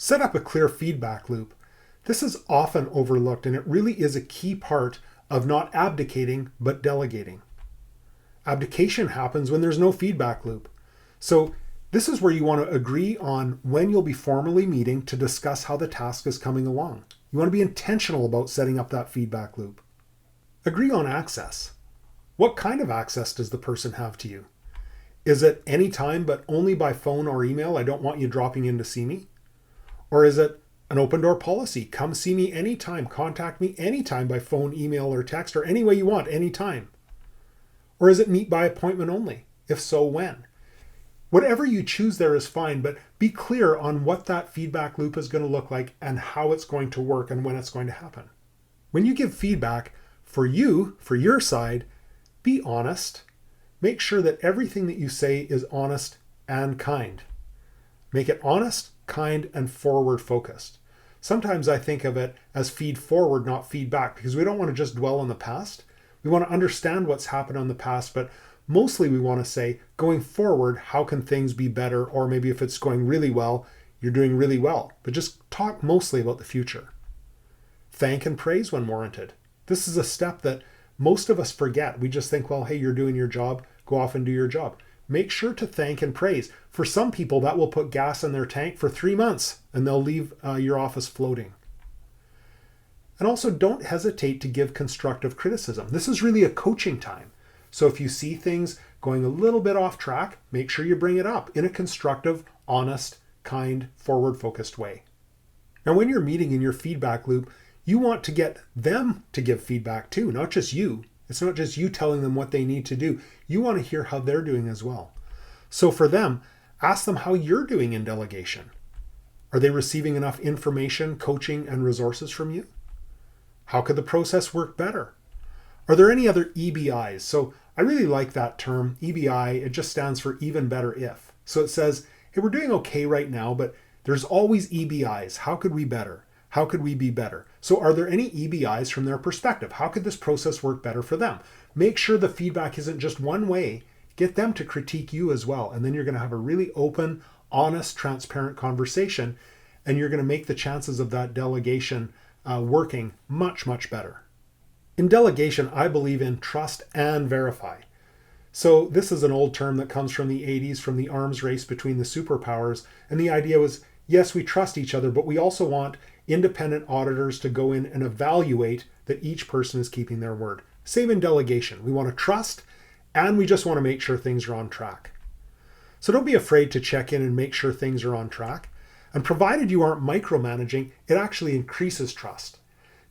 Set up a clear feedback loop. This is often overlooked, and it really is a key part of not abdicating, but delegating. Abdication happens when there's no feedback loop. So this is where you want to agree on when you'll be formally meeting to discuss how the task is coming along. You want to be intentional about setting up that feedback loop. Agree on access. What kind of access does the person have to you? Is it anytime but only by phone or email? I don't want you dropping in to see me. Or is it an open door policy? Come see me anytime. Contact me anytime by phone, email, or text, or any way you want, anytime. Or is it meet by appointment only? If so, when? Whatever you choose there is fine, but be clear on what that feedback loop is going to look like and how it's going to work and when it's going to happen. When you give feedback for you, for your side, be honest. Make sure that everything that you say is honest and kind. Make it honest, kind, and forward focused. Sometimes I think of it as feed forward, not feedback, because we don't want to just dwell on the past. We want to understand what's happened in the past, but mostly we want to say, going forward, how can things be better? Or maybe if it's going really well, you're doing really well. But just talk mostly about the future. Thank and praise when warranted. This is a step that most of us forget. We just think, well, hey, you're doing your job, go off and do your job. Make sure to thank and praise. For some people, that will put gas in their tank for 3 months and they'll leave your office floating. And also don't hesitate to give constructive criticism. This is really a coaching time. So if you see things going a little bit off track, make sure you bring it up in a constructive, honest, kind, forward-focused way. Now, when you're meeting in your feedback loop, you want to get them to give feedback too, not just you. It's not just you telling them what they need to do. You want to hear how they're doing as well. So for them, ask them how you're doing in delegation. Are they receiving enough information, coaching, and resources from you? How could the process work better? Are there any other EBIs? So I really like that term, EBI. It just stands for even better if. So it says, hey, we're doing okay right now, but there's always EBIs. How could we better? How could we be better? So are there any EBIs from their perspective? How could this process work better for them? Make sure the feedback isn't just one way. Get them to critique you as well. And then you're going to have a really open, honest, transparent conversation. And you're going to make the chances of that delegation working much, much better. In delegation, I believe in trust and verify. So this is an old term that comes from the 80s, from the arms race between the superpowers. And the idea was, yes, we trust each other, but we also want independent auditors to go in and evaluate that each person is keeping their word. Same in delegation. We want to trust, and we just want to make sure things are on track. So don't be afraid to check in and make sure things are on track. And provided you aren't micromanaging, it actually increases trust.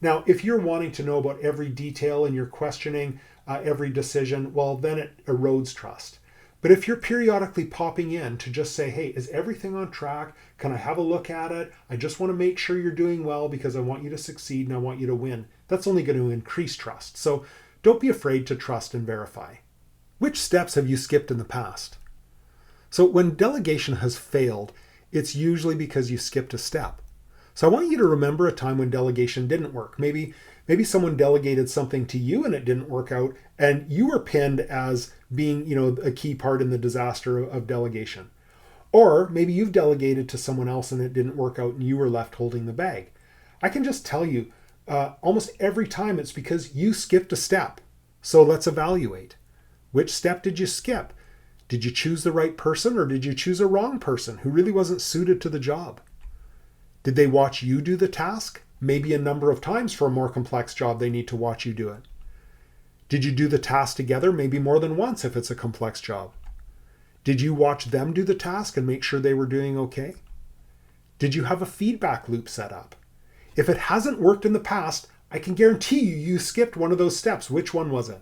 Now, if you're wanting to know about every detail and you're questioning every decision, well, then it erodes trust. But if you're periodically popping in to just say, hey, is everything on track? Can I have a look at it? I just want to make sure you're doing well because I want you to succeed and I want you to win. That's only going to increase trust. So don't be afraid to trust and verify. Which steps have you skipped in the past? So when delegation has failed, it's usually because you skipped a step. So I want you to remember a time when delegation didn't work. Maybe someone delegated something to you and it didn't work out, and you were pinned as being, a key part in the disaster of delegation. Or maybe you've delegated to someone else and it didn't work out and you were left holding the bag. I can just tell you, almost every time it's because you skipped a step. So let's evaluate. Which step did you skip? Did you choose the right person, or did you choose a wrong person who really wasn't suited to the job? Did they watch you do the task? Maybe a number of times for a more complex job, they need to watch you do it. Did you do the task together? Maybe more than once if it's a complex job. Did you watch them do the task and make sure they were doing okay? Did you have a feedback loop set up? If it hasn't worked in the past, I can guarantee you skipped one of those steps. Which one was it?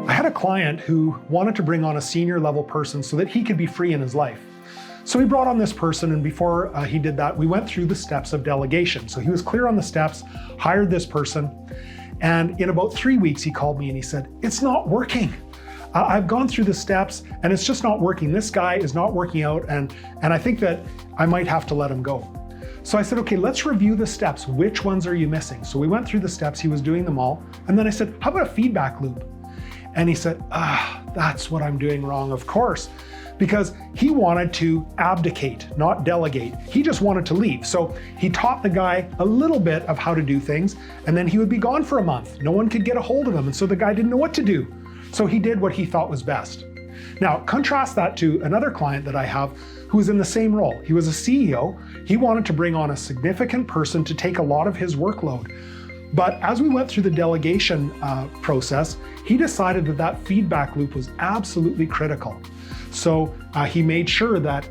I had a client who wanted to bring on a senior level person so that he could be free in his life. So he brought on this person, and before he did that, we went through the steps of delegation. So he was clear on the steps, hired this person, and in about 3 weeks, he called me and he said, it's not working. I've gone through the steps and it's just not working. This guy is not working out, and I think that I might have to let him go. So I said, okay, let's review the steps. Which ones are you missing? So we went through the steps, he was doing them all. And then I said, how about a feedback loop? And he said, that's what I'm doing wrong, of course. because he wanted to abdicate, not delegate. He just wanted to leave. So he taught the guy a little bit of how to do things, and then he would be gone for a month. No one could get a hold of him, and so the guy didn't know what to do. So he did what he thought was best. Now, contrast that to another client that I have who was in the same role. He was a CEO. He wanted to bring on a significant person to take a lot of his workload. But as we went through the delegation process, he decided that that feedback loop was absolutely critical. So he made sure that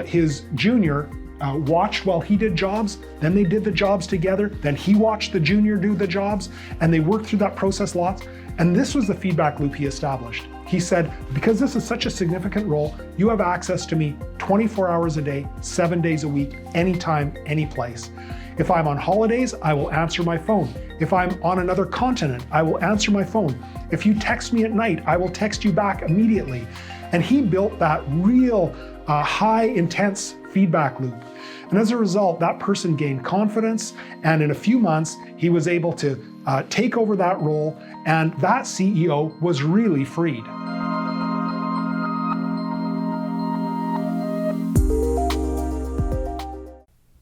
his junior watched while he did jobs, then they did the jobs together, then he watched the junior do the jobs, and they worked through that process lots. And this was the feedback loop he established. He said, because this is such a significant role, you have access to me 24 hours a day, 7 days a week, anytime, any place. If I'm on holidays, I will answer my phone. If I'm on another continent, I will answer my phone. If you text me at night, I will text you back immediately. And he built that real high intense feedback loop. And as a result, that person gained confidence, and in a few months, he was able to take over that role, and that CEO was really freed.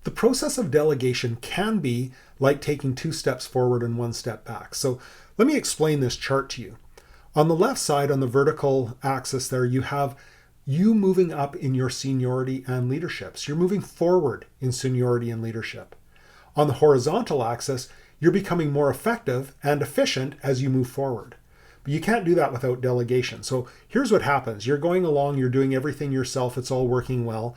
The process of delegation can be like taking 2 steps forward and 1 step back. So let me explain this chart to you. On the left side, on the vertical axis there, you have you moving up in your seniority and leadership. So you're moving forward in seniority and leadership. On the horizontal axis, you're becoming more effective and efficient as you move forward. But you can't do that without delegation. So here's what happens. You're going along, you're doing everything yourself, it's all working well.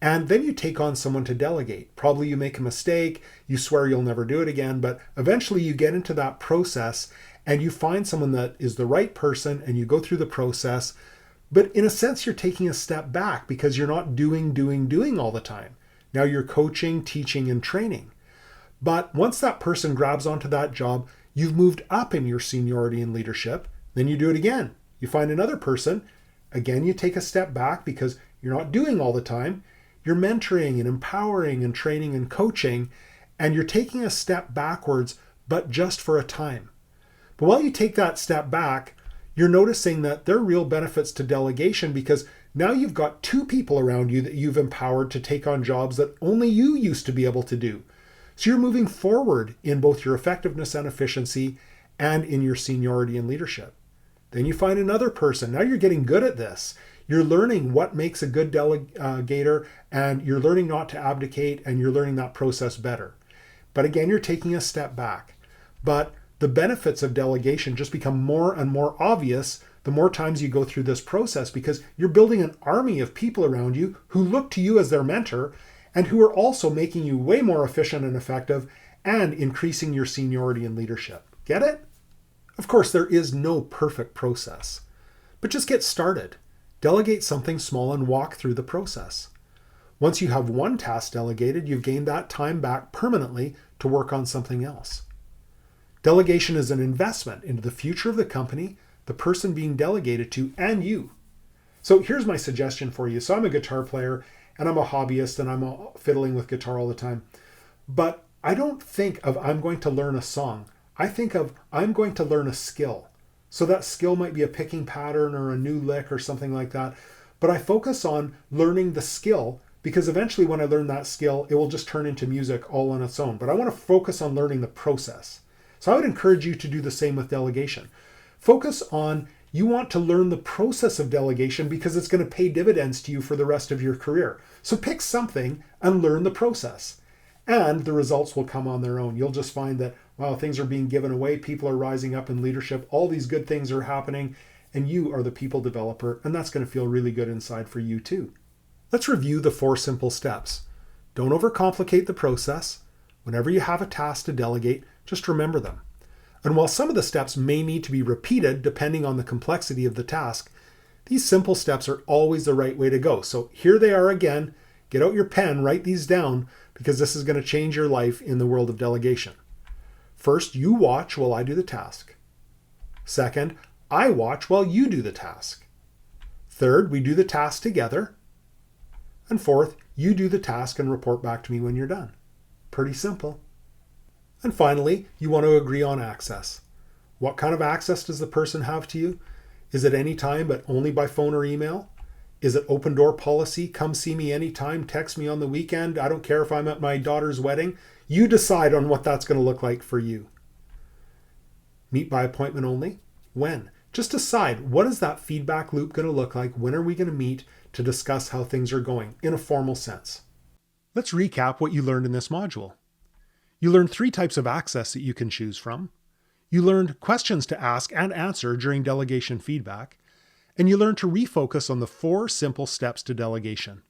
And then you take on someone to delegate. Probably you make a mistake, you swear you'll never do it again, but eventually you get into that process and you find someone that is the right person and you go through the process. But in a sense, you're taking a step back because you're not doing all the time. Now you're coaching, teaching, and training. But once that person grabs onto that job, you've moved up in your seniority and leadership. Then you do it again. You find another person. Again, you take a step back because you're not doing all the time. You're mentoring and empowering and training and coaching, and you're taking a step backwards, but just for a time. But while you take that step back, you're noticing that there are real benefits to delegation because now you've got 2 people around you that you've empowered to take on jobs that only you used to be able to do. So you're moving forward in both your effectiveness and efficiency and in your seniority and leadership. Then you find another person. Now you're getting good at this. You're learning what makes a good delegator, and you're learning not to abdicate, and you're learning that process better. But again, you're taking a step back. But the benefits of delegation just become more and more obvious the more times you go through this process because you're building an army of people around you who look to you as their mentor and who are also making you way more efficient and effective and increasing your seniority and leadership. Get it? Of course, there is no perfect process, but just get started. Delegate something small and walk through the process. Once you have one task delegated, you've gained that time back permanently to work on something else. Delegation is an investment into the future of the company, the person being delegated to, and you. So here's my suggestion for you. So I'm a guitar player and I'm a hobbyist and I'm fiddling with guitar all the time. But I don't think of I'm going to learn a song. I think of I'm going to learn a skill. So that skill might be a picking pattern or a new lick or something like that. But I focus on learning the skill because eventually when I learn that skill, it will just turn into music all on its own. But I want to focus on learning the process. So I would encourage you to do the same with delegation. Focus on you want to learn the process of delegation because it's going to pay dividends to you for the rest of your career. So pick something and learn the process. And the results will come on their own. You'll just find that, wow, things are being given away. People are rising up in leadership. All these good things are happening. And you are the people developer. And that's going to feel really good inside for you too. Let's review the 4 simple steps. Don't overcomplicate the process. Whenever you have a task to delegate, just remember them. And while some of the steps may need to be repeated depending on the complexity of the task, these simple steps are always the right way to go. So here they are again. Get out your pen, write these down, because this is going to change your life in the world of delegation. First, you watch while I do the task. Second, I watch while you do the task. Third, we do the task together. And fourth, you do the task and report back to me when you're done. Pretty simple. And finally, you want to agree on access. What kind of access does the person have to you? Is it any time but only by phone or email? Is it open door policy? Come see me anytime, text me on the weekend. I don't care if I'm at my daughter's wedding. You decide on what that's going to look like for you. Meet by appointment only? When? Just decide, what is that feedback loop going to look like? When are we going to meet to discuss how things are going in a formal sense? Let's recap what you learned in this module. You learned 3 types of access that you can choose from. You learned questions to ask and answer during delegation feedback. And you learned to refocus on the 4 simple steps to delegation.